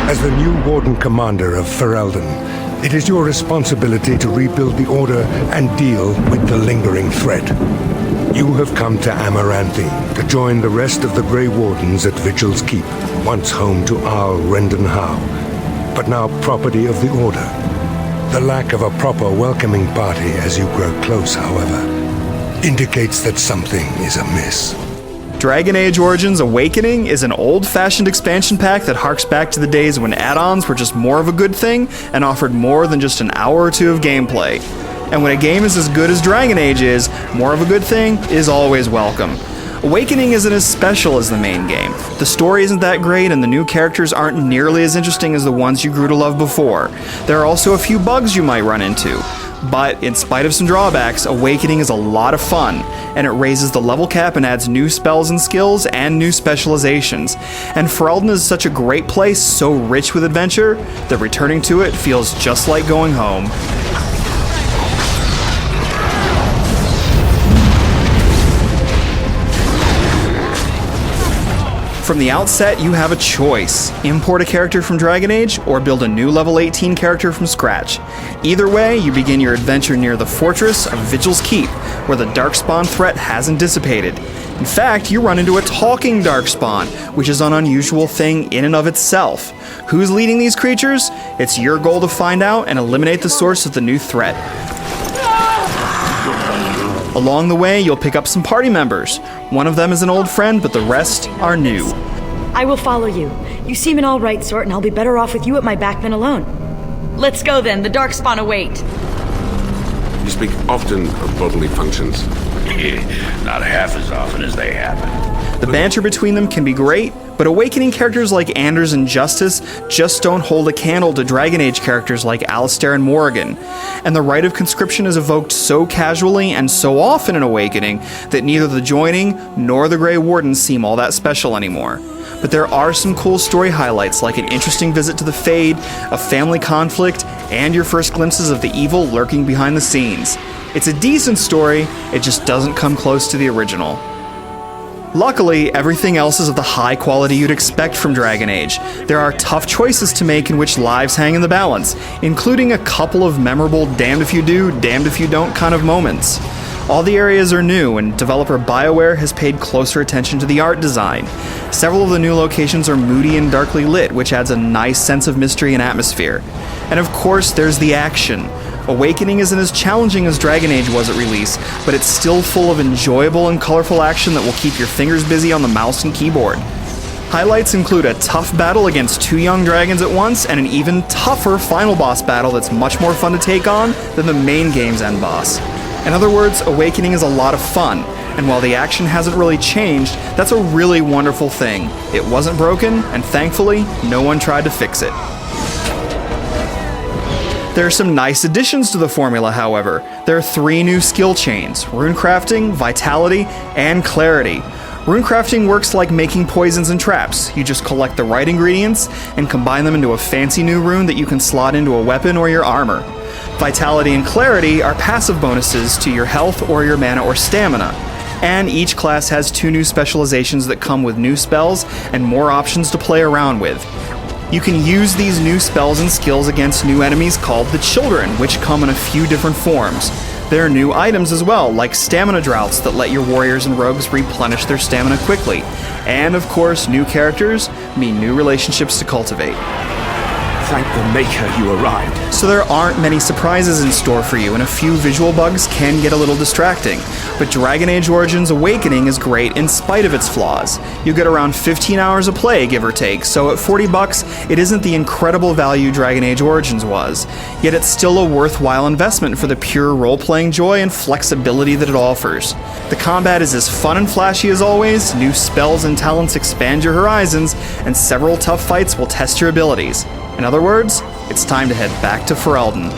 As the new Warden Commander of Ferelden, it is your responsibility to rebuild the Order and deal with the lingering threat. You have come to Amaranthi to join the rest of the Grey Wardens at Vigil's Keep, once home to Arl Rendenhau, but now property of the Order. The lack of a proper welcoming party as you grow close, however, indicates that something is amiss. Dragon Age Origins Awakening is an old-fashioned expansion pack that harks back to the days when add-ons were just more of a good thing and offered more than just an hour or two of gameplay. And when a game is as good as Dragon Age is, more of a good thing is always welcome. Awakening isn't as special as the main game. The story isn't that great, and the new characters aren't nearly as interesting as the ones you grew to love before. There are also a few bugs you might run into. But in spite of some drawbacks, Awakening is a lot of fun, and it raises the level cap and adds new spells and skills and new specializations. And Ferelden is such a great place, so rich with adventure, that returning to it feels just like going home. From the outset, you have a choice. Import a character from Dragon Age, or build a new level 18 character from scratch. Either way, you begin your adventure near the fortress of Vigil's Keep, where the Darkspawn threat hasn't dissipated. In fact, you run into a talking Darkspawn, which is an unusual thing in and of itself. Who's leading these creatures? It's your goal to find out and eliminate the source of the new threat. Along the way, you'll pick up some party members. One of them is an old friend, but the rest are new. I will follow you. You seem an all right sort, and I'll be better off with you at my back than alone. Let's go then, the Darkspawn await. You speak often of bodily functions. Not half as often as they happen. The banter between them can be great, but Awakening characters like Anders and Justice just don't hold a candle to Dragon Age characters like Alistair and Morrigan. And the rite of conscription is evoked so casually and so often in Awakening that neither the joining nor the Grey Wardens seem all that special anymore. But there are some cool story highlights, like an interesting visit to the Fade, a family conflict, and your first glimpses of the evil lurking behind the scenes. It's a decent story, it just doesn't come close to the original. Luckily, everything else is of the high quality you'd expect from Dragon Age. There are tough choices to make in which lives hang in the balance, including a couple of memorable damned if you do, damned if you don't kind of moments. All the areas are new, and developer BioWare has paid closer attention to the art design. Several of the new locations are moody and darkly lit, which adds a nice sense of mystery and atmosphere. And of course, there's the action. Awakening isn't as challenging as Dragon Age was at release, but it's still full of enjoyable and colorful action that will keep your fingers busy on the mouse and keyboard. Highlights include a tough battle against 2 young dragons at once, and an even tougher final boss battle that's much more fun to take on than the main game's end boss. In other words, Awakening is a lot of fun, and while the action hasn't really changed, that's a really wonderful thing. It wasn't broken, and thankfully, no one tried to fix it. There are some nice additions to the formula, however. There are 3 new skill chains: runecrafting, vitality, and clarity. Runecrafting works like making poisons and traps. You just collect the right ingredients and combine them into a fancy new rune that you can slot into a weapon or your armor. Vitality and clarity are passive bonuses to your health or your mana or stamina. And each class has 2 new specializations that come with new spells and more options to play around with. You can use these new spells and skills against new enemies called the Children, which come in a few different forms. There are new items as well, like stamina droughts that let your warriors and rogues replenish their stamina quickly. And of course, new characters mean new relationships to cultivate. Thank the Maker you arrived. So there aren't many surprises in store for you, and a few visual bugs can get a little distracting. But Dragon Age Origins Awakening is great in spite of its flaws. You get around 15 hours of play, give or take, so at $40, it isn't the incredible value Dragon Age Origins was. Yet it's still a worthwhile investment for the pure role-playing joy and flexibility that it offers. The combat is as fun and flashy as always, new spells and talents expand your horizons, and several tough fights will test your abilities. In other words, it's time to head back to Ferelden.